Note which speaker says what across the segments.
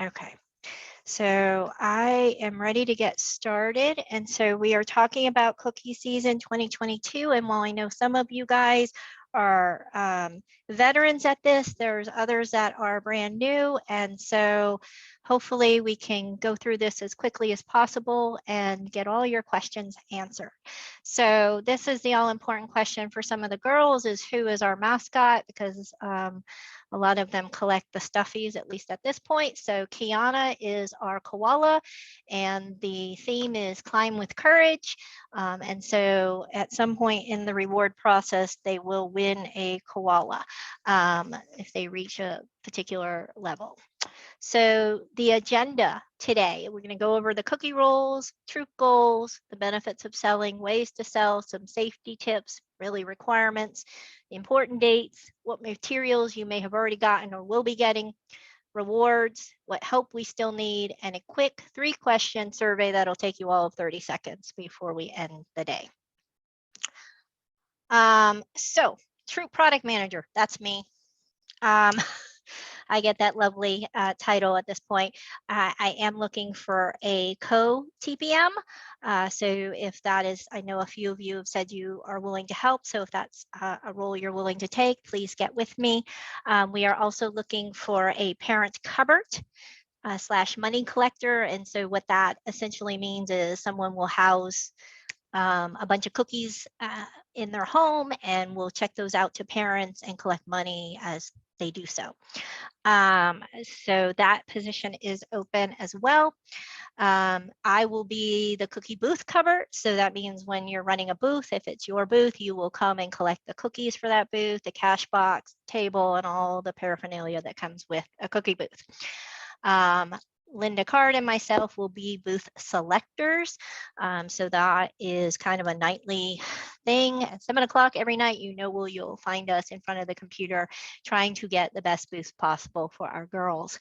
Speaker 1: Okay. So I am ready to get started. And so we are talking about cookie season 2022. And while I know some of you guys are veterans at this, there's others that are brand new. And so hopefully we can go through this as quickly as possible and get all your questions answered. So this is the all important question for some of the girls is who is our mascot? Because a lot of them collect the stuffies, at least at this point. So Kiana is our koala, and the theme is climb with courage. And so at some point in the reward process, they will win a koala if they reach a particular level. So the agenda today, we're going to go over the cookie rolls, troop goals, the benefits of selling, ways to sell, some safety tips, really requirements, the important dates, what materials you may have already gotten or will be getting, rewards, what help we still need, and a quick 3-question survey that'll take you all of 30 seconds before we end the day. So troop product manager, that's me. I get that lovely title at this point. I am looking for a co-TPM. So if that is, I know a few of you have said you are willing to help. So if that's a role you're willing to take, please get with me. We are also looking for a parent cupboard / money collector. And so what that essentially means is someone will house a bunch of cookies in their home, and we'll check those out to parents and collect money as they do so. So that position is open as well. I will be the cookie booth cover. So that means when you're running a booth, if it's your booth, you will come and collect the cookies for that booth, the cash box, table, and all the paraphernalia that comes with a cookie booth. Linda Card and myself will be booth selectors. So that is kind of a nightly thing. At 7 o'clock every night, you'll find us in front of the computer trying to get the best booths possible for our girls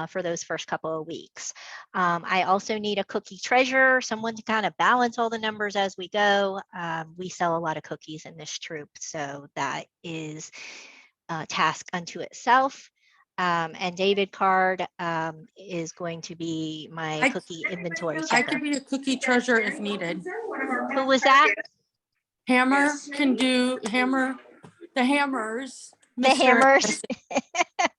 Speaker 1: for those first couple of weeks. I also need a cookie treasurer, someone to kind of balance all the numbers as we go. We sell a lot of cookies in this troop, so that is a task unto itself. And David Card is going to be my cookie inventory checker.
Speaker 2: I could be a cookie treasurer if needed.
Speaker 1: Who was that?
Speaker 2: Hammer can do the hammers.
Speaker 1: The hammers.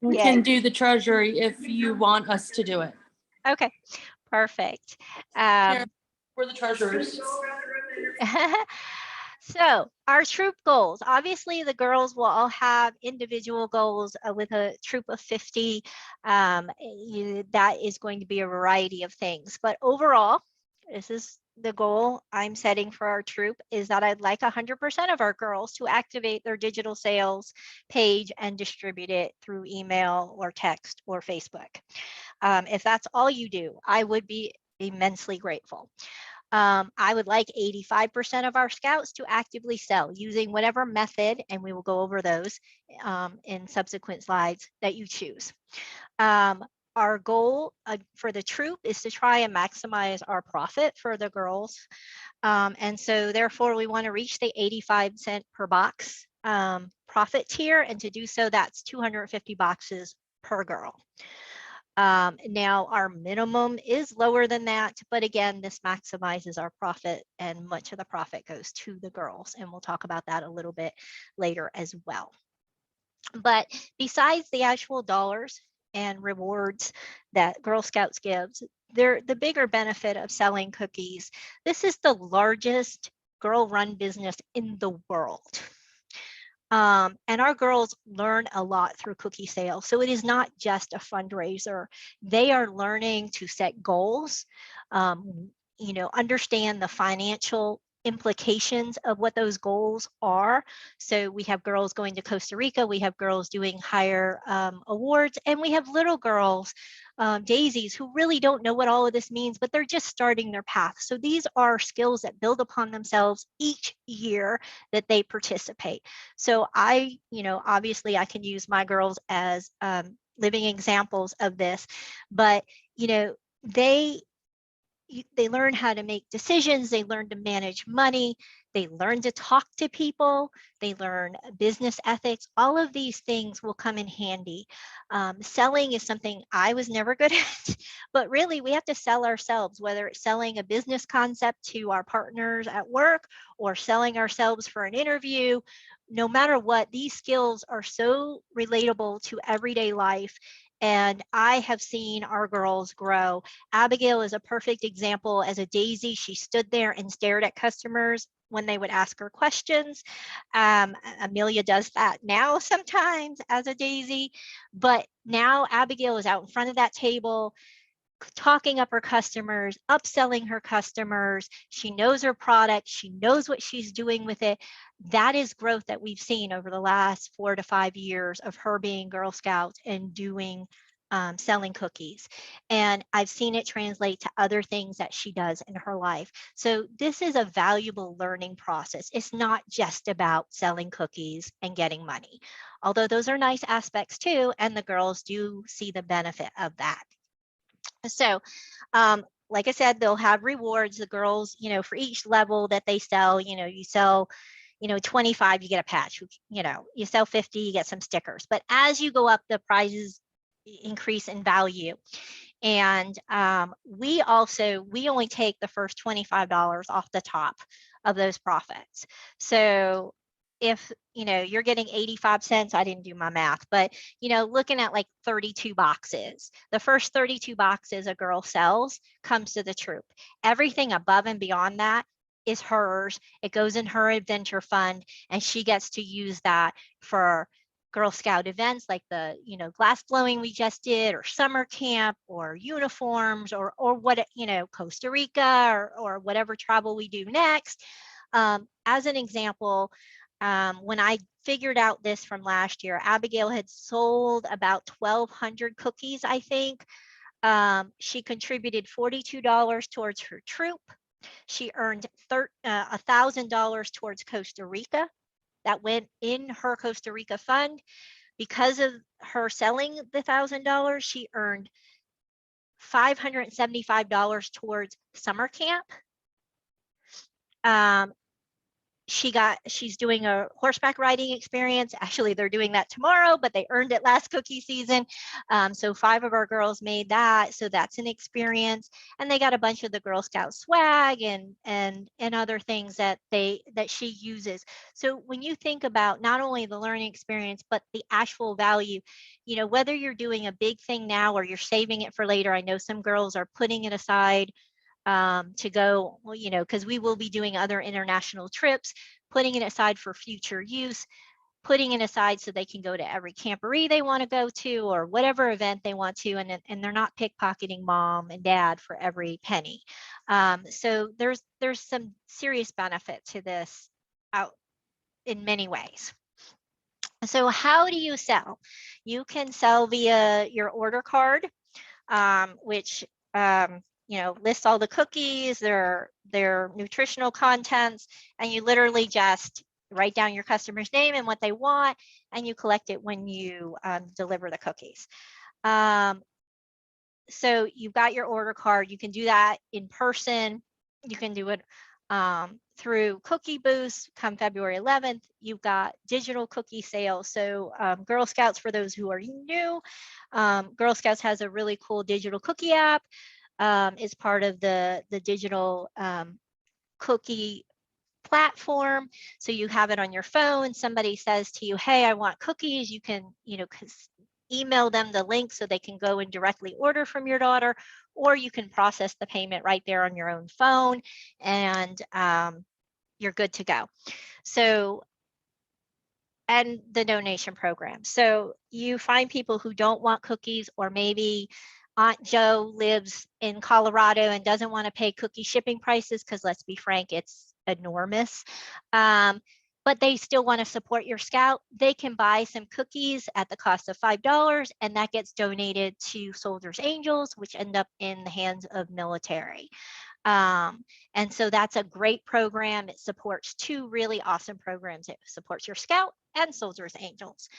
Speaker 2: We can do the treasury if you want us to do it.
Speaker 1: Okay, perfect.
Speaker 2: We're the treasurers.
Speaker 1: So our troop goals, obviously the girls will all have individual goals with a troop of 50. That is going to be a variety of things, but overall, this is the goal I'm setting for our troop is that I'd like 100% of our girls to activate their digital sales page and distribute it through email or text or Facebook. If that's all you do, I would be immensely grateful. I would like 85% of our scouts to actively sell using whatever method, and we will go over those in subsequent slides that you choose. Our goal for the troop is to try and maximize our profit for the girls. And so therefore we want to reach the 85 cents per box profit tier. And to do so, that's 250 boxes per girl. Now our minimum is lower than that, but again, this maximizes our profit and much of the profit goes to the girls. And we'll talk about that a little bit later as well. But besides the actual dollars and rewards that Girl Scouts gives, the bigger benefit of selling cookies, this is the largest girl-run business in the world. And our girls learn a lot through cookie sales. So it is not just a fundraiser. They are learning to set goals, understand the financial implications of what those goals are. So we have girls going to Costa Rica, we have girls doing higher awards, and we have little girls, daisies, who really don't know what all of this means, but they're just starting their path. So these are skills that build upon themselves each year that they participate. So obviously I can use my girls as living examples of this, but they learn how to make decisions, they learn to manage money, they learn to talk to people, they learn business ethics. All of these things will come in handy. Selling is something I was never good at, but really we have to sell ourselves, whether it's selling a business concept to our partners at work or selling ourselves for an interview. No matter what, these skills are so relatable to everyday life. And I have seen our girls grow. Abigail is a perfect example as a daisy. She stood there and stared at customers when they would ask her questions. Amelia does that now sometimes as a daisy, but now Abigail is out in front of that table talking up her customers, upselling her customers. She knows her product. She knows what she's doing with it. That is growth that we've seen over the last 4 to 5 years of her being Girl Scouts and doing selling cookies. And I've seen it translate to other things that she does in her life. So this is a valuable learning process. It's not just about selling cookies and getting money, although those are nice aspects too. And the girls do see the benefit of that. So, like I said, they'll have rewards. The girls, for each level that they sell, you sell, 25, you get a patch. You sell 50, you get some stickers. But as you go up, the prizes increase in value. And we only take the first $25 off the top of those profits. So if you're getting 85 cents, I didn't do my math, but looking at like 32 boxes, the first 32 boxes a girl sells comes to the troop. Everything above and beyond that is hers. It goes in her adventure fund, and she gets to use that for Girl Scout events like the glass blowing we just did, or summer camp, or uniforms, or what Costa Rica, or whatever travel we do next. As an example, when I figured out this from last year, Abigail had sold about 1,200 cookies, I think. She contributed $42 towards her troop. She earned $1,000 towards Costa Rica. That went in her Costa Rica fund. Because of her selling the $1,000, she earned $575 towards summer camp. She's doing a horseback riding experience. Actually, they're doing that tomorrow, but they earned it last cookie season. So 5 of our girls made that. So that's an experience. And they got a bunch of the Girl Scout swag and other things that she uses. So when you think about not only the learning experience, but the actual value, whether you're doing a big thing now or you're saving it for later. I know some girls are putting it aside to go, because we will be doing other international trips, putting it aside for future use, putting it aside so they can go to every camporee they want to go to or whatever event they want to, and they're not pickpocketing mom and dad for every penny. So there's some serious benefit to this out in many ways. So how do you sell? You can sell via your order card, which lists all the cookies, their nutritional contents, and you literally just write down your customer's name and what they want, and you collect it when you deliver the cookies. So you've got your order card. You can do that in person. You can do it through cookie booths come February 11th. You've got digital cookie sales. So Girl Scouts, for those who are new, Girl Scouts has a really cool digital cookie app. Is part of the digital cookie platform. So you have it on your phone. Somebody says to you, hey, I want cookies. You can, email them the link so they can go and directly order from your daughter, or you can process the payment right there on your own phone, and you're good to go. So, and the donation program. So you find people who don't want cookies, or maybe Aunt Joe lives in Colorado and doesn't want to pay cookie shipping prices because, let's be frank, it's enormous. But they still want to support your scout. They can buy some cookies at the cost of $5, and that gets donated to Soldiers Angels, which end up in the hands of military. And so that's a great program. It supports 2 really awesome programs. It supports your scout and Soldiers Angels.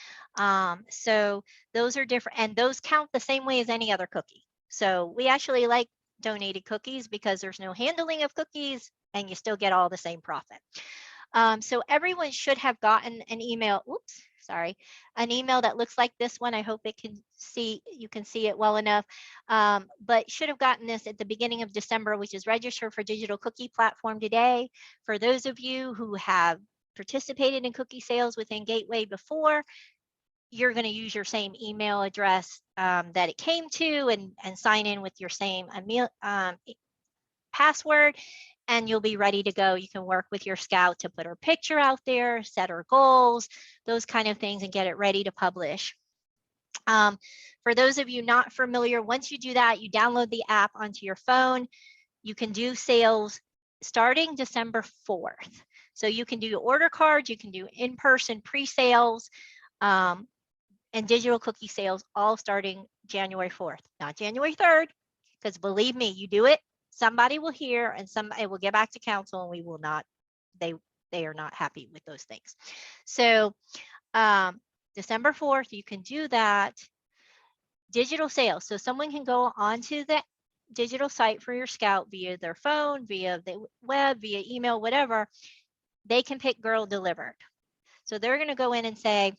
Speaker 1: So those are different, and those count the same way as any other cookie. So we actually like donated cookies because there's no handling of cookies. and you still get all the same profit. So everyone should have gotten an email. Oops, sorry, an email that looks like this one. I hope you can see it well enough. But should have gotten this at the beginning of December, which is register for digital cookie platform today. For those of you who have participated in cookie sales within Gateway before, you're going to use your same email address that it came to and sign in with your same password, and you'll be ready to go. You can work with your scout to put her picture out there, set her goals, those kind of things, and get it ready to publish. For those of you not familiar, once you do that, you download the app onto your phone. You can do sales starting December 4th. So you can do order cards, you can do in-person pre-sales, and digital cookie sales all starting January 4th, not January 3rd, because believe me, you do it, somebody will hear and somebody will get back to council and we will not, they are not happy with those things. So December 4th, you can do that. Digital sales. So someone can go onto the digital site for your scout via their phone, via the web, via email, whatever. They can pick girl delivered. So they're going to go in and say,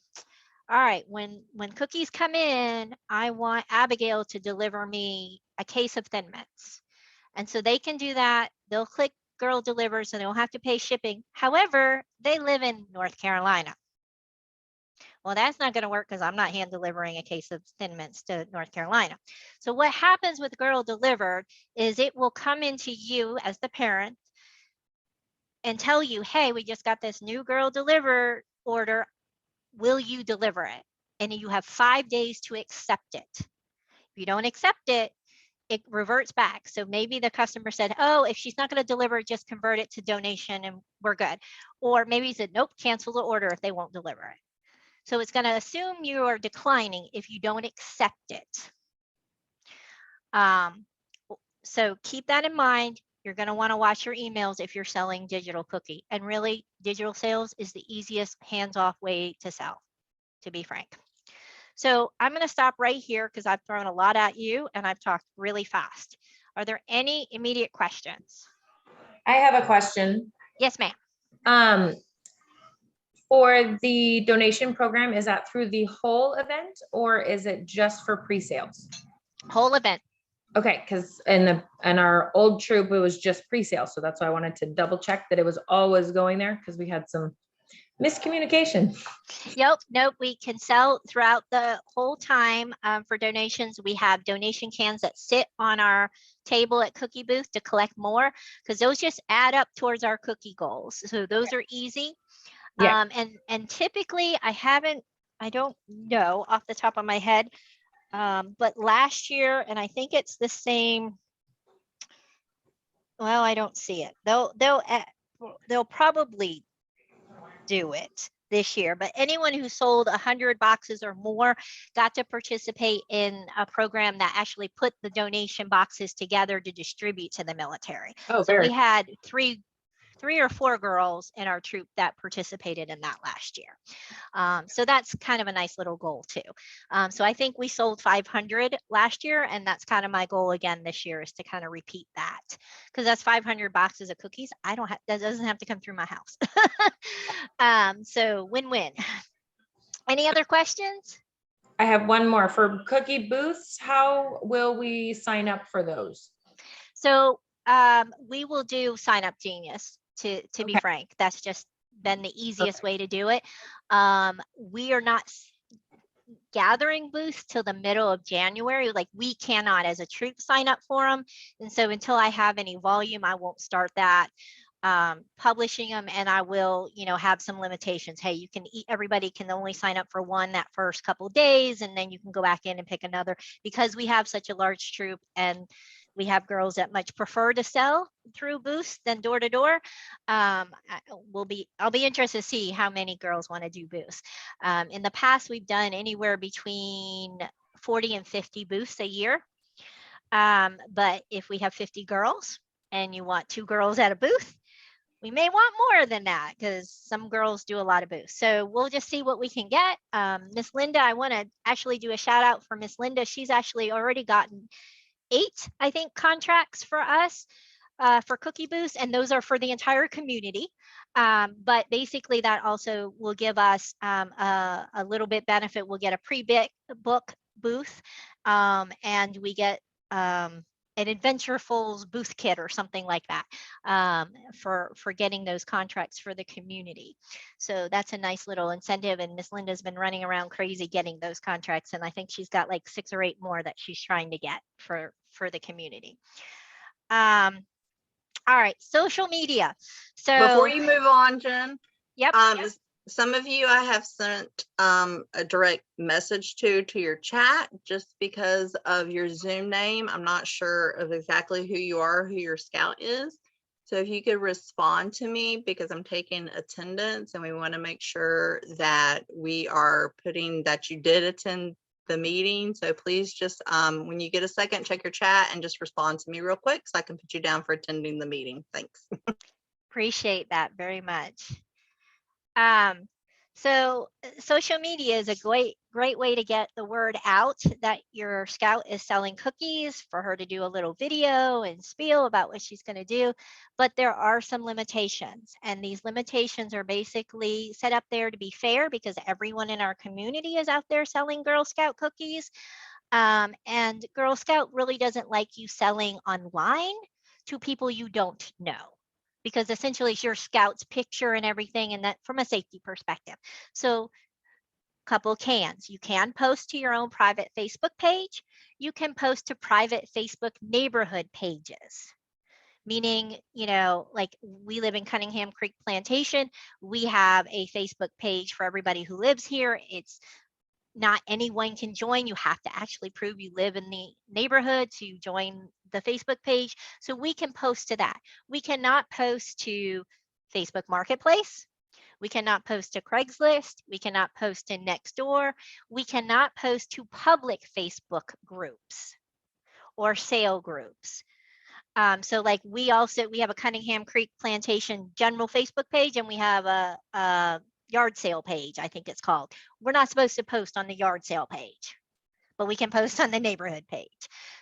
Speaker 1: all right, when cookies come in, I want Abigail to deliver me a case of Thin Mints. And so they can do that. They'll click girl delivers and they don't have to pay shipping. However, they live in North Carolina. Well, that's not going to work because I'm not hand delivering a case of Thin Mints to North Carolina. So what happens with girl delivered is it will come into you as the parent and tell you, hey, we just got this new girl delivered order. Will you deliver it? And you have 5 days to accept it. If you don't accept it, it reverts back. So maybe the customer said, oh, if she's not going to deliver it, just convert it to donation and we're good. Or maybe he said, nope, cancel the order if they won't deliver it. So it's going to assume you are declining if you don't accept it. So keep that in mind. You're going to want to watch your emails if you're selling digital cookie. And really, digital sales is the easiest hands-off way to sell, to be frank. So I'm going to stop right here because I've thrown a lot at you and I've talked really fast. Are there any immediate questions?
Speaker 3: I have a question.
Speaker 1: Yes, ma'am.
Speaker 3: For the donation program, is that through the whole event or is it just for pre-sales?
Speaker 1: Whole event.
Speaker 3: Okay, because in our old troop, it was just pre-sale. So that's why I wanted to double check that it was always going there because we had some miscommunication.
Speaker 1: Yep, nope, we can sell throughout the whole time for donations. We have donation cans that sit on our table at Cookie Booth to collect more because those just add up towards our cookie goals. So those are easy. Yeah. And typically I don't know off the top of my head, but last year, and I think it's the same. Well, I don't see it. They'll probably do it this year, but anyone who sold 100 boxes or more got to participate in a program that actually put the donation boxes together to distribute to the military. Oh, so we had three or four girls in our troop that participated in that last year. So that's kind of a nice little goal too. So I think we sold 500 last year, and that's kind of my goal again this year, is to kind of repeat that, because that's 500 boxes of cookies. That doesn't have to come through my house. So win-win. Any other questions?
Speaker 3: I have one more. For cookie booths, how will we sign up for those?
Speaker 1: So we will do Sign Up Genius, to be frank. That's just been the easiest way to do it. We are not gathering booths till the middle of January. Like, we cannot as a troop sign up for them. And so until I have any volume, I won't start that. Publishing them, and I will, have some limitations. Hey, everybody can only sign up for one that first couple of days, and then you can go back in and pick another, because we have such a large troop and we have girls that much prefer to sell through booths than door to door. I'll be interested to see how many girls want to do booths. In the past, we've done anywhere between 40 and 50 booths a year. But if we have 50 girls and you want 2 girls at a booth, we may want more than that, because some girls do a lot of booths. So we'll just see what we can get. Miss Linda, I want to actually do a shout out for Miss Linda. She's actually already gotten 8, I think, contracts for us. for cookie booths, and those are for the entire community. But basically that also will give us a little bit benefit. We'll get a pre-book booth, and we get an Adventurefuls booth kit or something like that, for getting those contracts for the community. So that's a nice little incentive. And Miss Linda's been running around crazy getting those contracts, and I think she's got like 6 or 8 more that she's trying to get for the community. All right, social media. So
Speaker 4: before you move on, Jen,
Speaker 1: yep.
Speaker 4: Some of you I have sent a direct message to your chat just because of your Zoom name. I'm not sure of exactly who you are, who your scout is. So if you could respond to me, because I'm taking attendance and we want to make sure that we are putting that you did attend the meeting. So please just when you get a second, check your chat and just respond to me real quick so I can put you down for attending the meeting. Thanks.
Speaker 1: Appreciate that very much. So social media is a great way to get the word out that your scout is selling cookies, for her to do a little video and spiel about what she's going to do. But there are some limitations, and these limitations are basically set up there to be fair, because everyone in our community is out there selling Girl Scout cookies. And Girl Scout really doesn't like you selling online to people you don't know, because essentially it's your scout's picture and everything, and that from a safety perspective. So couple cans. You can post to your own private Facebook page. You can post to private Facebook neighborhood pages. Meaning, you know, like we live in Cunningham Creek Plantation. We have a Facebook page for everybody who lives here. It's not anyone can join. You have to actually prove you live in the neighborhood to join the Facebook page. So we can post to that. We cannot post to Facebook Marketplace. We cannot post to Craigslist. We cannot post to Nextdoor. We cannot post to public Facebook groups or sale groups. So like we have a Cunningham Creek Plantation general Facebook page, and we have a yard sale page, I think it's called. We're not supposed to post on the yard sale page, but we can post on the neighborhood page.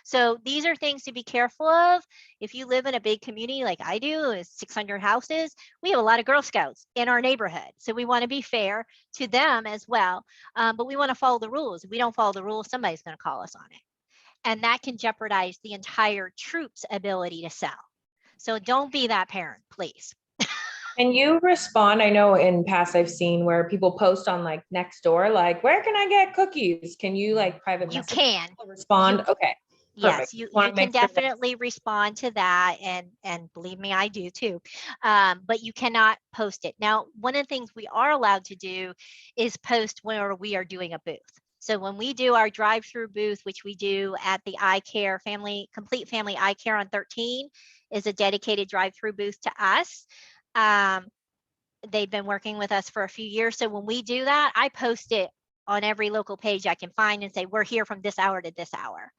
Speaker 1: So these are things to be careful of. If you live in a big community like I do, with 600 houses, we have a lot of Girl Scouts in our neighborhood. So we want to be fair to them as well. But we want to follow the rules. If we don't follow the rules, somebody's going to call us on it. And that can jeopardize the entire troop's ability to sell. So don't be that parent, please.
Speaker 3: Can you respond? I know in past I've seen where people post on like Nextdoor, like, where can I get cookies? Can you like private
Speaker 1: You
Speaker 3: message
Speaker 1: can
Speaker 3: respond? Okay.
Speaker 1: Yes,
Speaker 3: Perfect.
Speaker 1: you
Speaker 3: Wanna
Speaker 1: can
Speaker 3: make sure
Speaker 1: definitely respond to that, and believe me, I do too. But you cannot post it. Now, one of the things we are allowed to do is post where we are doing a booth. So when we do our drive-through booth, which we do at the Eye Care Complete Family Eye Care on 13, is a dedicated drive-through booth to us. They've been working with us for a few years. So when we do that, I post it on every local page I can find and say, we're here from this hour to this hour.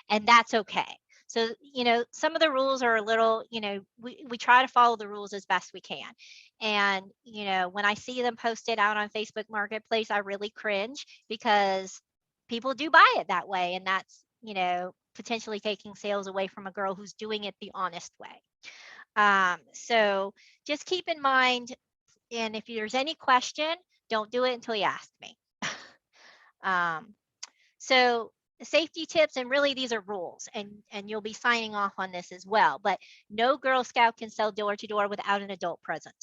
Speaker 1: And that's okay. So, you know, some of the rules are a little, you know, we try to follow the rules as best we can. And, you know, when I see them posted out on Facebook Marketplace, I really cringe, because people do buy it that way. And that's, you know, potentially taking sales away from a girl who's doing it the honest way. So just keep in mind, and if there's any question, don't do it until you ask me. So safety tips, and really these are rules, and you'll be signing off on this as well, but no Girl Scout can sell door to door without an adult present,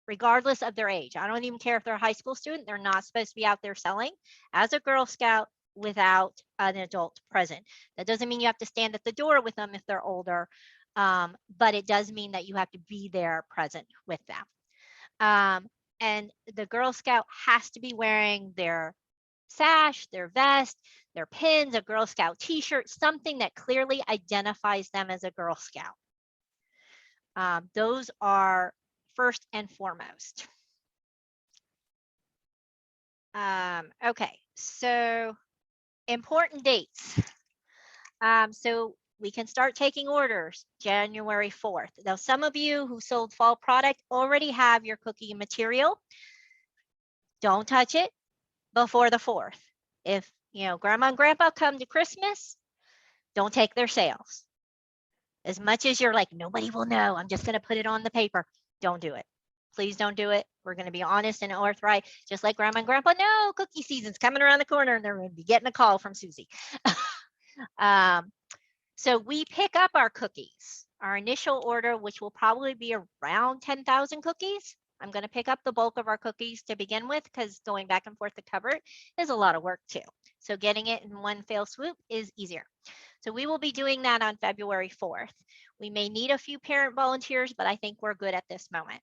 Speaker 1: regardless of their age. I don't even care if they're a high school student. They're not supposed to be out there selling as a Girl Scout without an adult present. That doesn't mean you have to stand at the door with them if they're older, but it does mean that you have to be there present with them. And the Girl Scout has to be wearing their sash, their vest, their pins, a Girl Scout t-shirt, something that clearly identifies them as a Girl Scout. Those are first and foremost. Okay, so important dates. So we can start taking orders January 4th. Now, some of you who sold fall product already have your cookie material. Don't touch it before the 4th. If, you know, grandma and grandpa come to Christmas, don't take their sales. As much as you're like, nobody will know, I'm just going to put it on the paper. Don't do it. Please don't do it. We're going to be honest and forthright, just like grandma and grandpa. No, cookie season's coming around the corner and they're going to be getting a call from Susie. So we pick up our cookies, our initial order, which will probably be around 10,000 cookies. I'm going to pick up the bulk of our cookies to begin with, because going back and forth to cover it is a lot of work too. So getting it in one fell swoop is easier. So we will be doing that on February 4th. We may need a few parent volunteers, but I think we're good at this moment.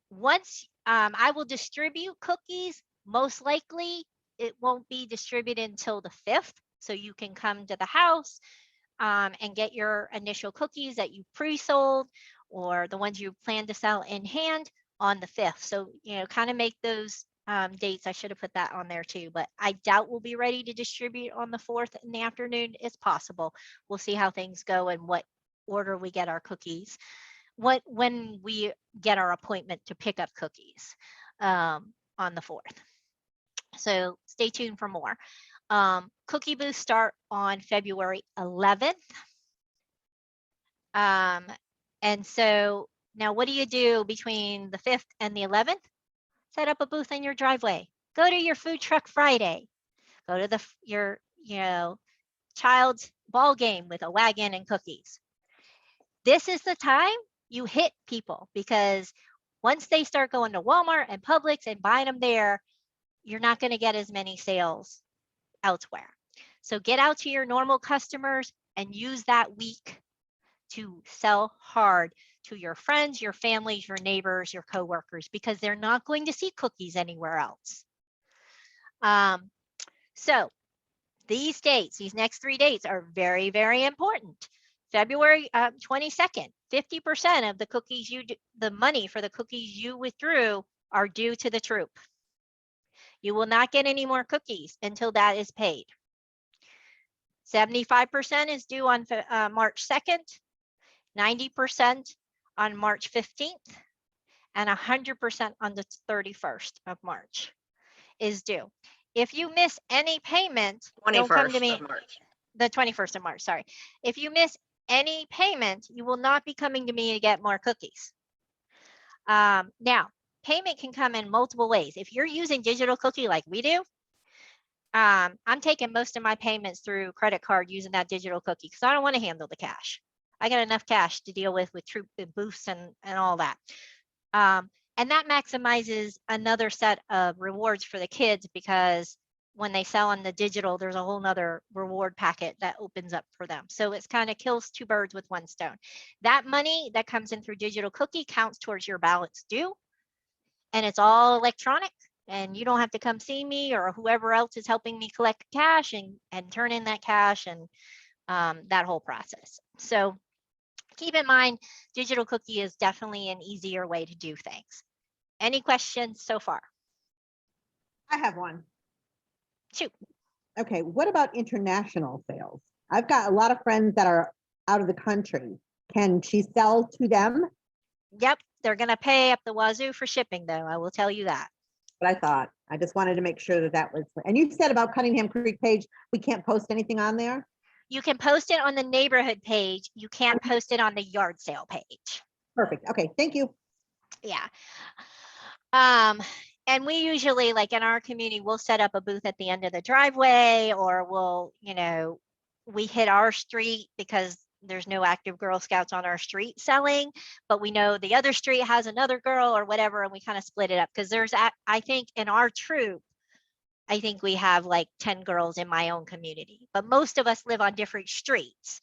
Speaker 1: Once I will distribute cookies, most likely it won't be distributed until the 5th. So you can come to the house and get your initial cookies that you pre-sold or the ones you plan to sell in hand on the 5th. So, kind of make those dates. I should have put that on there too, but I doubt we'll be ready to distribute on the 4th in the afternoon. It's possible. We'll see how things go and what order we get our cookies. When we get our appointment to pick up cookies on the 4th. So stay tuned for more. Cookie booths start on February 11th. And so now what do you do between the 5th and the 11th? Set up a booth in your driveway. Go to your food truck Friday. Go to your child's ball game with a wagon and cookies. This is the time you hit people, because once they start going to Walmart and Publix and buying them there, you're not going to get as many sales elsewhere. So get out to your normal customers and use that week to sell hard to your friends, your families, your neighbors, your coworkers, because they're not going to see cookies anywhere else. So these dates, these next 3 dates are very, very important. February 22nd, 50% of the cookies the money for the cookies you withdrew are due to the troop. You will not get any more cookies until that is paid. 75% is due on March 2nd, 90% on March 15th, and 100% on the 31st of March is due. If you miss any payment, don't come to me. The 21st of March, sorry. If you miss any payment, you will not be coming to me to get more cookies. Now, payment can come in multiple ways. If you're using digital cookie like we do, I'm taking most of my payments through credit card using that digital cookie because I don't want to handle the cash. I got enough cash to deal with troop and booths and all that. And that maximizes another set of rewards for the kids, because when they sell on the digital, there's a whole nother reward packet that opens up for them. So it's kind of kills two birds with one stone. That money that comes in through digital cookie counts towards your balance due, and it's all electronic, and you don't have to come see me or whoever else is helping me collect cash and turn in that cash and that whole process. So keep in mind, digital cookie is definitely an easier way to do things. Any questions so far?
Speaker 5: I have one.
Speaker 1: Shoot.
Speaker 5: Okay, what about international sales? I've got a lot of friends that are out of the country. Can she sell to them?
Speaker 1: Yep, they're going to pay up the wazoo for shipping, though. I will tell you that.
Speaker 5: But I thought, I just wanted to make sure that that was, and you said about Cunningham Creek page, we can't post anything on there?
Speaker 1: You can post it on the neighborhood page. You can't post it on the yard sale page.
Speaker 5: Perfect. Okay, thank you.
Speaker 1: Yeah. And we usually, like in our community, we'll set up a booth at the end of the driveway, or we'll, we hit our street because there's no active Girl Scouts on our street selling, but we know the other street has another girl or whatever, and we kind of split it up because there's, I think in our troop, I think we have like 10 girls in my own community, but most of us live on different streets.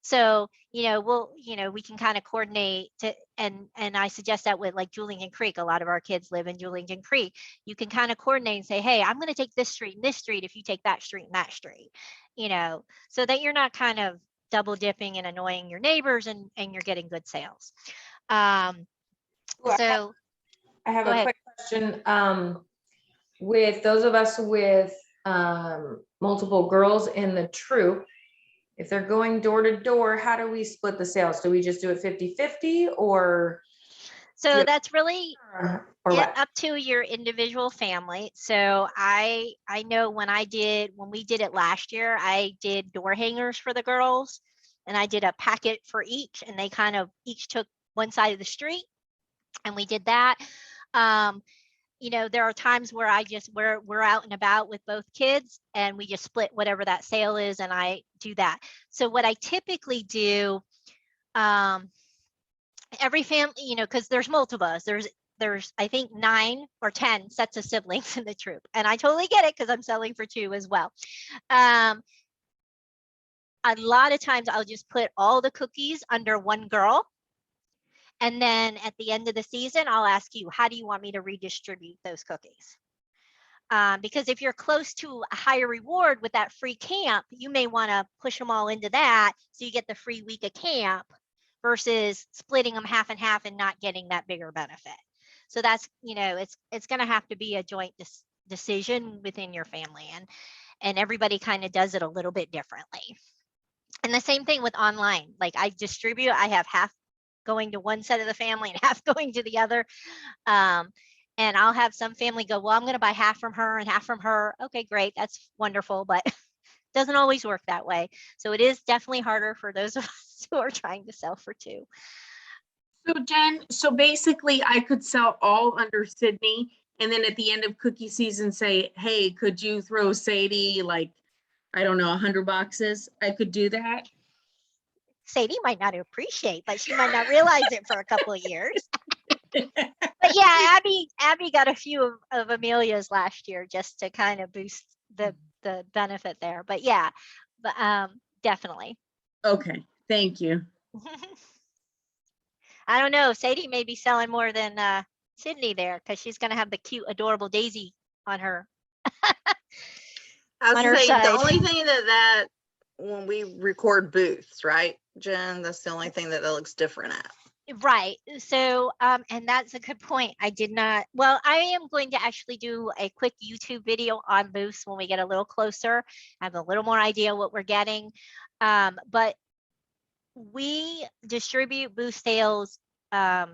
Speaker 1: So, we can kind of coordinate to, and I suggest that with like Julington Creek, a lot of our kids live in Julington Creek. You can kind of coordinate and say, hey, I'm going to take this street and this street if you take that street and that street, so that you're not kind of double dipping and annoying your neighbors and you're getting good sales. So
Speaker 3: I have a quick question. With those of us with multiple girls in the troop, if they're going door to door, how do we split the sales? Do we just do it 50-50 or?
Speaker 1: So that's really
Speaker 3: what?
Speaker 1: Up to your individual family. So I know when we did it last year, I did door hangers for the girls. and I did a packet for each, and they kind of each took one side of the street, and we did that. You know, there are times where we're out and about with both kids, and we just split whatever that sale is, and I do that. So what I typically do, every family, you know, because there's multiple of us. There's I think 9 or 10 sets of siblings in the troop, and I totally get it because I'm selling for 2 as well. A lot of times I'll just put all the cookies under one girl. And then at the end of the season, I'll ask you, how do you want me to redistribute those cookies? Because if you're close to a higher reward with that free camp, you may want to push them all into that so you get the free week of camp versus splitting them half and half and not getting that bigger benefit. So that's, you know, it's going to have to be a joint decision within your family, and everybody kind of does it a little bit differently. And the same thing with online. Like I distribute, I have half going to one set of the family and half going to the other. And I'll have some family go, well, I'm going to buy half from her and half from her. Okay, great. That's wonderful, but doesn't always work that way. So it is definitely harder for those of us who are trying to sell for 2.
Speaker 6: So Jen, so basically I could sell all under Sydney, and then at the end of cookie season say, hey, could you throw Sadie like, I don't know, 100 boxes? I could do that.
Speaker 1: Sadie might not appreciate, but she might not realize it for a couple of years. But yeah, Abby got a few of Amelia's last year just to kind of boost the benefit there. But yeah, but definitely.
Speaker 6: Okay, thank you.
Speaker 1: I don't know. Sadie may be selling more than Sydney there because she's going to have the cute, adorable Daisy on her.
Speaker 4: I was
Speaker 1: on her
Speaker 4: gonna say,
Speaker 1: side.
Speaker 4: the only thing that when we record booths, right, Jen, that's the only thing that looks different at.
Speaker 1: Right. So, and that's a good point. I did not, well, I am going to actually do a quick YouTube video on booths when we get a little closer, have a little more idea what we're getting. But we distribute booth sales as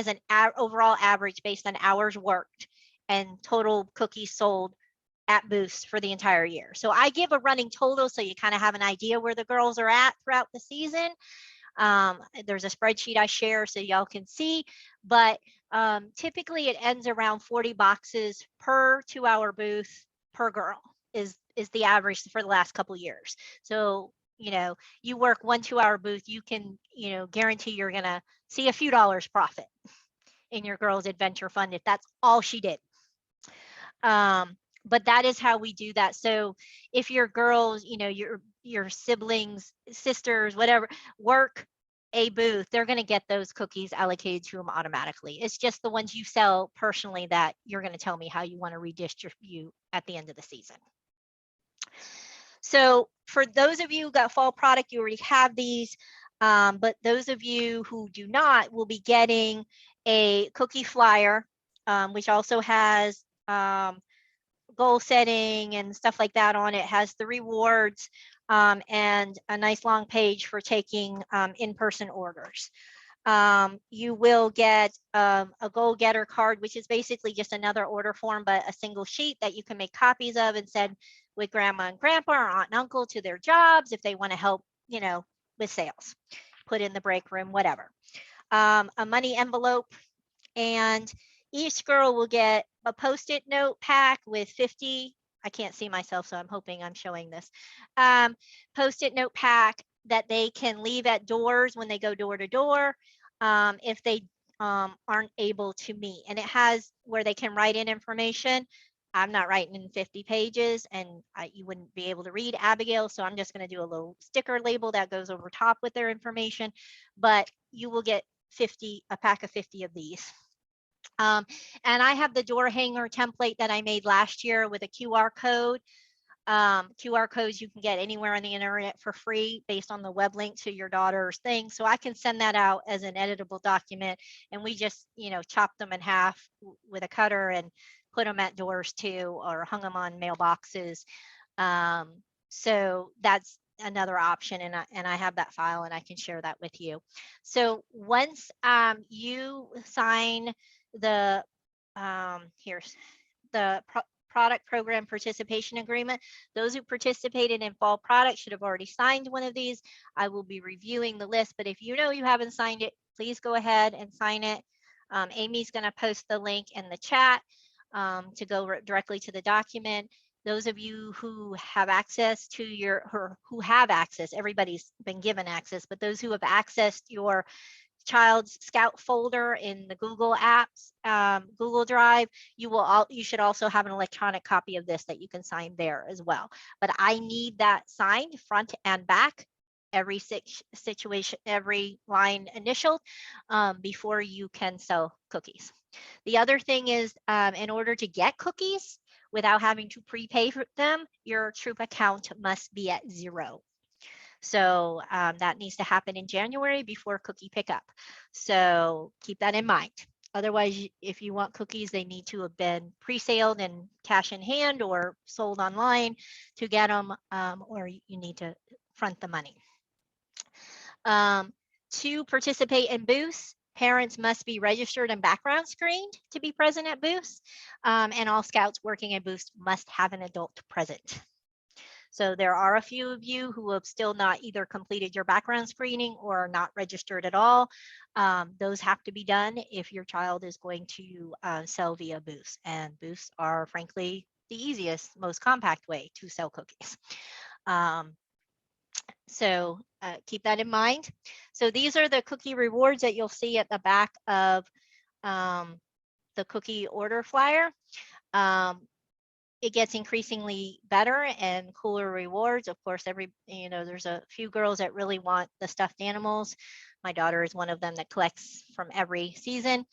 Speaker 1: an overall average based on hours worked and total cookies sold at booths for the entire year. So I give a running total so you kind of have an idea where the girls are at throughout the season. There's a spreadsheet I share so y'all can see, but typically it ends around 40 boxes per 2-hour booth per girl is the average for the last couple of years. So, you know, you work 1 2-hour booth, you can, you know, guarantee you're going to see a few dollars profit in your girls adventure fund if that's all she did. But that is how we do that. So if your girls, you know, your siblings, sisters, whatever, work a booth, they're going to get those cookies allocated to them automatically. It's just the ones you sell personally that you're going to tell me how you want to redistribute at the end of the season. So for those of you who got fall product, you already have these. But those of you who do not will be getting a cookie flyer, which also has goal setting and stuff like that on it, has the rewards and a nice long page for taking in-person orders. You will get a goal getter card, which is basically just another order form, but a single sheet that you can make copies of and send with grandma and grandpa or aunt and uncle to their jobs if they want to help, you know, with sales, put in the break room, whatever. A money envelope, and each girl will get a Post-it note pack with 50, I can't see myself, so I'm hoping I'm showing this, Post-it note pack that they can leave at doors when they go door to door if they aren't able to meet. And it has where they can write in information. I'm not writing in 50 pages and you wouldn't be able to read, Abigail, so I'm just going to do a little sticker label that goes over top with their information, but you will get a pack of 50 of these. And I have the door hanger template that I made last year with a QR code. QR codes you can get anywhere on the internet for free based on the web link to your daughter's thing. So I can send that out as an editable document, and we just, you know, chopped them in half with a cutter and put them at doors too, or hung them on mailboxes. So that's another option, and I have that file and I can share that with you. So once you sign the here's the product program participation agreement. Those who participated in fall product should have already signed one of these. I will be reviewing the list, but if you know you haven't signed it, please go ahead and sign it. Amy's going to post the link in the chat to go directly to the document. Those of you who have access to who have access, everybody's been given access, but those who have accessed your child's Scout folder in the Google Apps, Google Drive, you should also have an electronic copy of this that you can sign there as well. But I need that signed front and back, every situation, every line initialed, before you can sell cookies. The other thing is, in order to get cookies without having to prepay for them, your Troop account must be at 0. So that needs to happen in January before cookie pickup. So keep that in mind. Otherwise, if you want cookies, they need to have been pre-saled and cash in hand or sold online to get them, or you need to front the money. To participate in booths, parents must be registered and background screened to be present at booths, and all Scouts working at booths must have an adult present. So there are a few of you who have still not either completed your background screening or not registered at all. Those have to be done if your child is going to sell via booths, and booths are frankly the easiest, most compact way to sell cookies. So keep that in mind. So these are the cookie rewards that you'll see at the back of the cookie order flyer. It gets increasingly better and cooler rewards. Of course, there's a few girls that really want the stuffed animals. My daughter is one of them that collects from every season.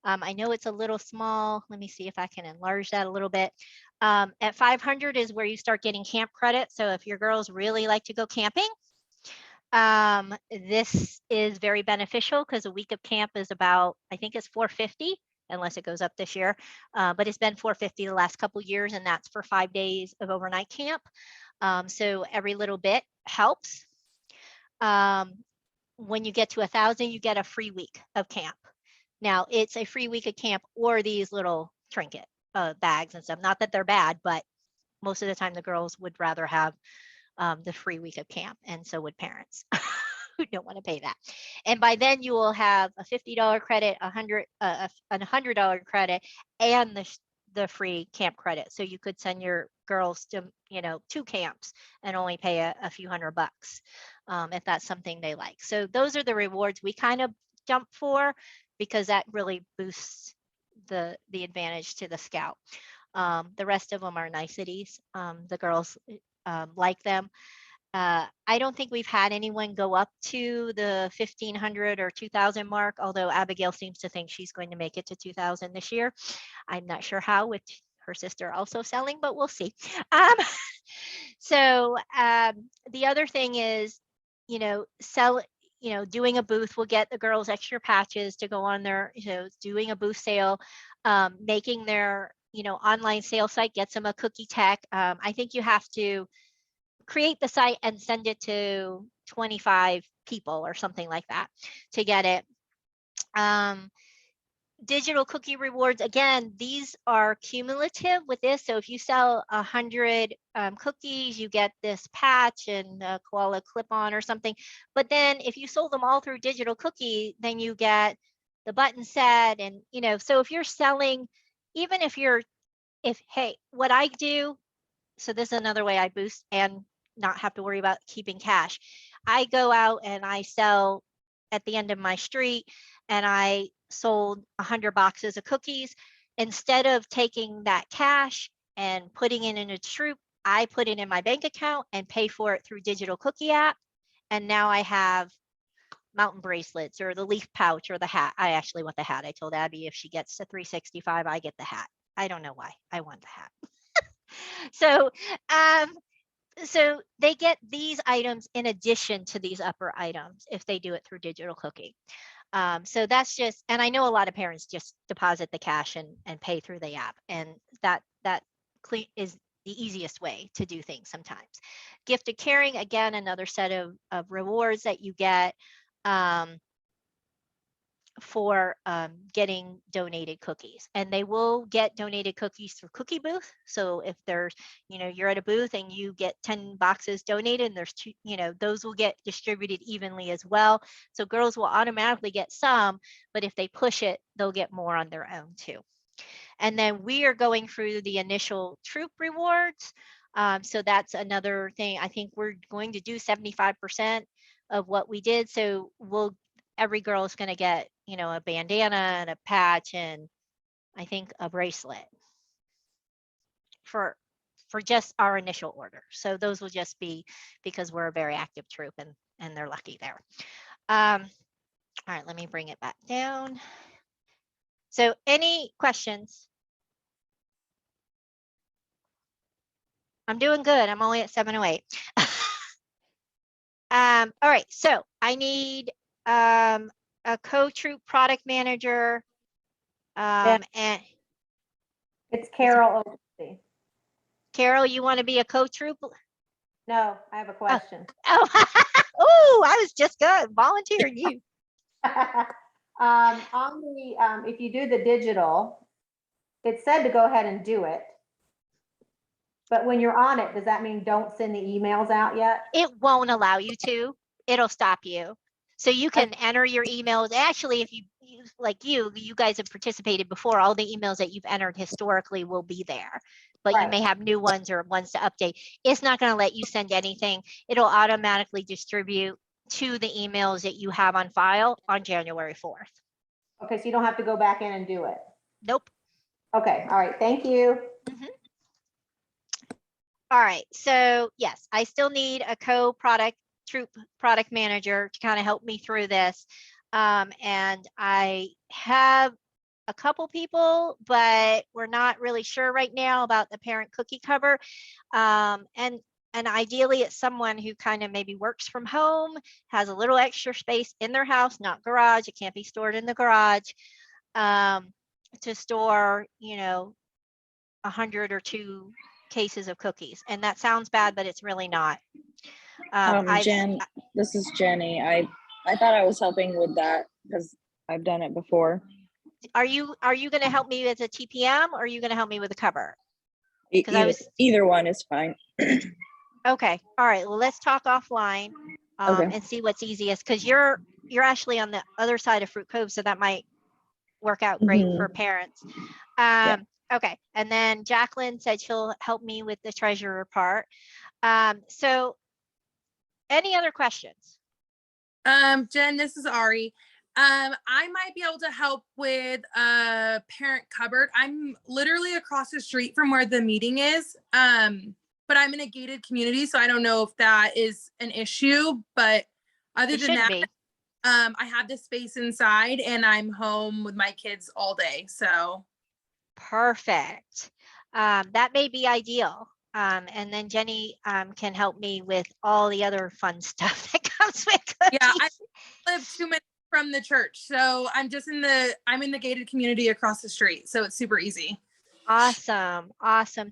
Speaker 1: I know it's a little small. Let me see if I can enlarge that a little bit. At 500 is where you start getting camp credit. So if your girls really like to go camping, this is very beneficial because a week of camp is about, I think it's $450, unless it goes up this year, but it's been $450 the last couple years, and that's for 5 days of overnight camp. So every little bit helps. When you get to 1,000, you get a free week of camp. Now it's a free week of camp or these little trinket bags and stuff. Not that they're bad, but most of the time the girls would rather have the free week of camp, and so would parents who don't want to pay that. And by then you will have a $50 credit, a $100 credit, and the free camp credit. So you could send your girls to 2 camps and only pay a few $100 if that's something they like. So those are the rewards we kind of jump for, because that really boosts the advantage to the Scout. The rest of them are niceties. The girls like them. I don't think we've had anyone go up to the 1,500 or 2,000 mark, although Abigail seems to think she's going to make it to 2,000 this year. I'm not sure how, with her sister also selling, but we'll see. So the other thing is, doing a booth will get the girls extra patches to go on their, doing a booth sale, making their, online sales site gets them a cookie tech. I think you have to create the site and send it to 25 people or something like that to get it. Digital cookie rewards, again, these are cumulative with this. So if you sell 100 cookies, you get this patch and a koala clip-on or something. But then if you sold them all through digital cookie, then you get the button set. And, so if you're selling, even if hey, what I do, so this is another way I boost and not have to worry about keeping cash. I go out and I sell at the end of my street, and I sold 100 boxes of cookies. Instead of taking that cash and putting it in a Troop, I put it in my bank account and pay for it through digital cookie app. And now I have mountain bracelets or the leaf pouch or the hat. I actually want the hat. I told Abby if she gets to 365, I get the hat. I don't know why. I want the hat. So they get these items in addition to these upper items if they do it through digital cookie. So that's just, and I know a lot of parents just deposit the cash and pay through the app, and that is the easiest way to do things sometimes. Gifted caring, again, another set of rewards that you get for getting donated cookies, and they will get donated cookies through Cookie Booth. So if there's, you're at a booth and you get 10 boxes donated, and there's two, those will get distributed evenly as well. So girls will automatically get some, but if they push it, they'll get more on their own too. And then we are going through the initial troop rewards. So that's another thing. I think we're going to do 75% of what we did. So every girl is going to get, a bandana and a patch and I think a bracelet for just our initial order. So those will just be because we're a very active troop and they're lucky there. All right, let me bring it back down. So any questions? I'm doing good. I'm only at 7:08. All right, so I need a co-troop product manager. And
Speaker 7: It's Carol Oakley.
Speaker 1: Carol, you want to be a co-troop?
Speaker 7: No, I have a question.
Speaker 1: Oh, I was just good volunteering you.
Speaker 7: On the, if you do the digital, it said to go ahead and do it. But when you're on it, does that mean don't send the emails out yet?
Speaker 1: It won't allow you to. It'll stop you. So you can enter your emails. Actually, if you guys have participated before, all the emails that you've entered historically will be there, but you may have new ones or ones to update. It's not going to let you send anything. It'll automatically distribute to the emails that you have on file on January 4th.
Speaker 7: Okay, so you don't have to go back in and do it.
Speaker 1: Nope.
Speaker 7: Okay, all right, thank you.
Speaker 1: All right, so yes, I still need a troop product manager to kind of help me through this. And I have a couple people, but we're not really sure right now about the parent cookie cover. And ideally it's someone who kind of maybe works from home, has a little extra space in their house, not garage. It can't be stored in the garage, to store, 100 or 2 cases of cookies. And that sounds bad, but it's really not.
Speaker 8: Jen, this is Jenny. I thought I was helping with that because I've done it before.
Speaker 1: Are you going to help me with a TPM, or are you going to help me with a cover?
Speaker 8: Either one is fine.
Speaker 1: Okay. All right. Well, let's talk offline and see what's easiest, because you're actually on the other side of Fruit Cove, so that might work out great for parents. Okay. And then Jacqueline said she'll help me with the treasurer part. So any other questions?
Speaker 2: Jen, this is Ari. I might be able to help with a parent cupboard. I'm literally across the street from where the meeting is. But I'm in a gated community, so I don't know if that is an issue. But other than that, I have the space inside and I'm home with my kids all day. So
Speaker 1: perfect. That may be ideal. And then Jenny can help me with all the other fun stuff that comes with cookies.
Speaker 2: Yeah, I live 2 minutes from the church, so I'm in the gated community across the street, so it's super easy.
Speaker 1: Awesome.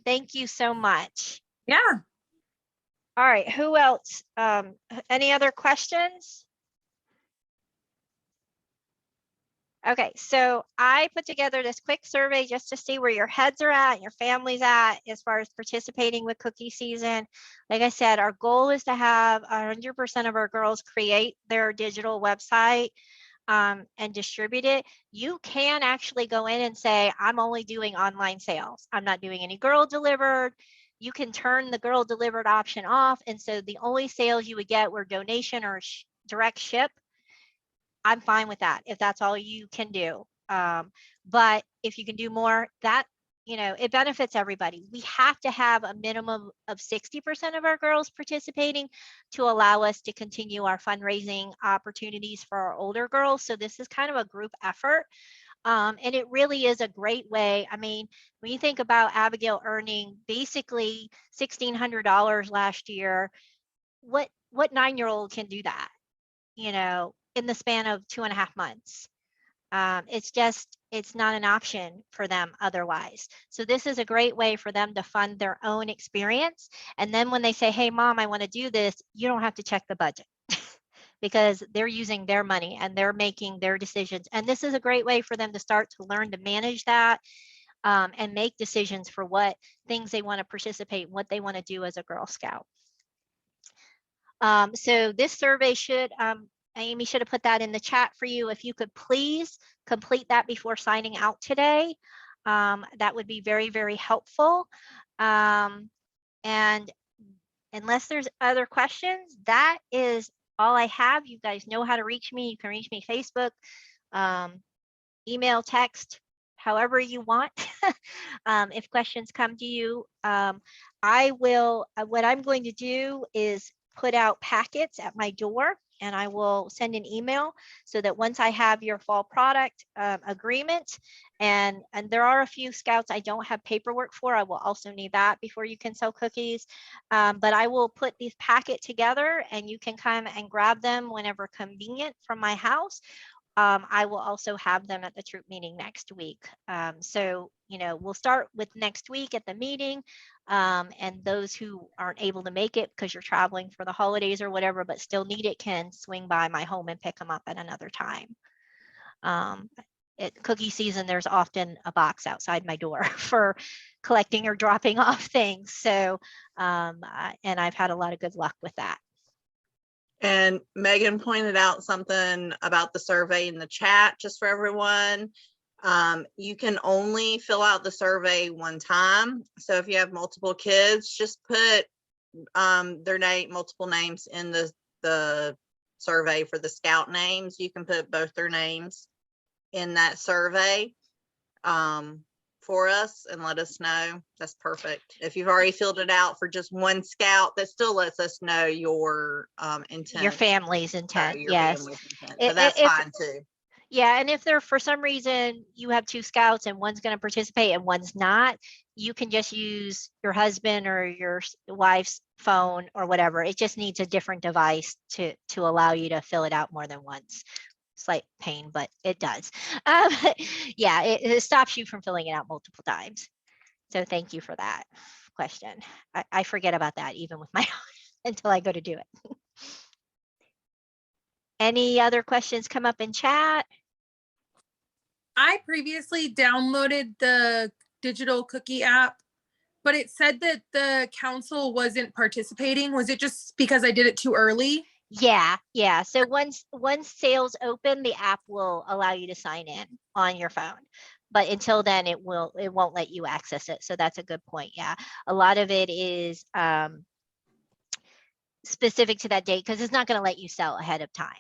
Speaker 1: Thank you so much.
Speaker 2: Yeah.
Speaker 1: All right, who else? Any other questions? Okay, so I put together this quick survey just to see where your heads are at, your family's at, as far as participating with cookie season. Like I said, our goal is to have 100% of our girls create their digital website and distribute it. You can actually go in and say, I'm only doing online sales. I'm not doing any girl delivered. You can turn the girl delivered option off. And so the only sales you would get were donation or direct ship. I'm fine with that if that's all you can do. But if you can do more, that, it benefits everybody. We have to have a minimum of 60% of our girls participating to allow us to continue our fundraising opportunities for our older girls. So this is kind of a group effort. And it really is a great way. I mean, when you think about Abigail earning basically $1,600 last year, what 9-year-old can do that, in the span of 2.5 months? It's not an option for them otherwise. So this is a great way for them to fund their own experience. And then when they say, hey, mom, I want to do this, you don't have to check the budget. because they're using their money and they're making their decisions. And this is a great way for them to start to learn to manage that and make decisions for what things they want to participate, what they want to do as a Girl Scout. So this survey should, Amy should have put that in the chat for you. If you could please complete that before signing out today, that would be very, very helpful. And unless there's other questions, that is all I have. You guys know how to reach me. You can reach me Facebook, email, text, however you want. If questions come to you, I will, what I'm going to do is put out packets at my door, and I will send an email so that once I have your fall product agreement, and there are a few scouts I don't have paperwork for, I will also need that before you can sell cookies. But I will put these packet together and you can come and grab them whenever convenient from my house. I will also have them at the troop meeting next week. So, you know, we'll start with next week at the meeting. And those who aren't able to make it because you're traveling for the holidays or whatever, but still need it, can swing by my home and pick them up at another time. At cookie season, there's often a box outside my door for collecting or dropping off things. So, and I've had a lot of good luck with that.
Speaker 4: And Megan pointed out something about the survey in the chat, just for everyone. You can only fill out the survey one time. So if you have multiple kids, just put their name, multiple names in the survey for the scout names. You can put both their names in that survey for us and let us know. That's perfect. If you've already filled it out for just one scout, that still lets us know your intent.
Speaker 1: Your family's intent,
Speaker 4: your
Speaker 1: yes.
Speaker 4: family's intent. So that's fine too.
Speaker 1: Yeah, and if there, for some reason, you have two scouts and one's going to participate and one's not, you can just use your husband or your wife's phone or whatever. It just needs a different device to allow you to fill it out more than once. Slight pain, but it does. Yeah, it stops you from filling it out multiple times. So thank you for that question. I forget about that even with my until I go to do it. Any other questions come up in chat?
Speaker 2: I previously downloaded the digital cookie app, but it said that the council wasn't participating. Was it just because I did it too early?
Speaker 1: Yeah. So once sales open, the app will allow you to sign in on your phone. But until then, it won't let you access it. So that's a good point. Yeah. A lot of it is specific to that date because it's not going to let you sell ahead of time.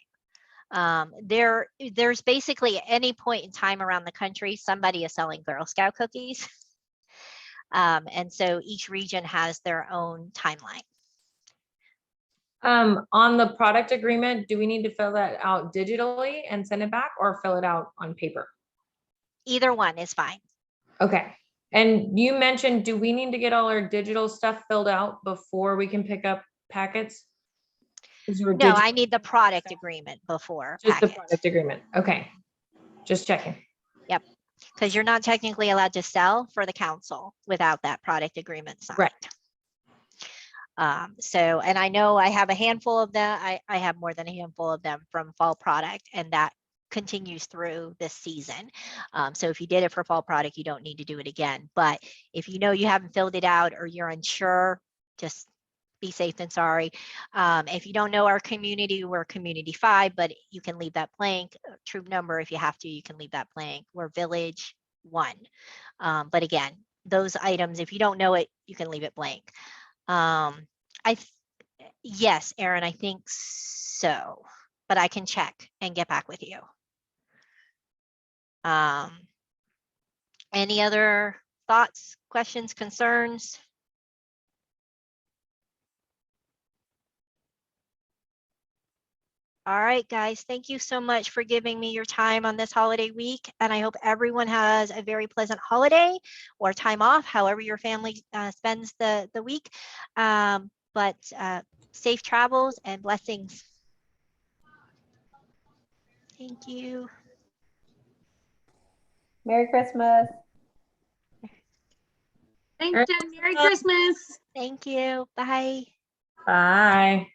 Speaker 1: There's basically any point in time around the country, somebody is selling Girl Scout cookies. And so each region has their own timeline.
Speaker 3: On the product agreement, do we need to fill that out digitally and send it back or fill it out on paper?
Speaker 1: Either one is fine.
Speaker 3: Okay. And you mentioned, do we need to get all our digital stuff filled out before we can pick up packets?
Speaker 1: No, I need the product agreement before.
Speaker 3: Just the product agreement. Okay. Just checking.
Speaker 1: Yep. Because you're not technically allowed to sell for the council without that product agreement signed.
Speaker 3: Right.
Speaker 1: So, and I know I have a handful of them. I have more than a handful of them from fall product, and that continues through this season. So if you did it for fall product, you don't need to do it again. But if you know you haven't filled it out or you're unsure, just be safe than sorry. If you don't know our community, we're community 5, but you can leave that blank. Troop number, if you have to, you can leave that blank. We're village 1. But again, those items, if you don't know it, you can leave it blank. Yes, Aaron, I think so, but I can check and get back with you. Any other thoughts, questions, concerns? All right, guys, thank you so much for giving me your time on this holiday week. And I hope everyone has a very pleasant holiday or time off, however your family spends the week. But safe travels and blessings. Thank you.
Speaker 7: Merry Christmas.
Speaker 6: Thanks, Jen. Merry Christmas.
Speaker 1: Thank you. Bye.
Speaker 3: Bye.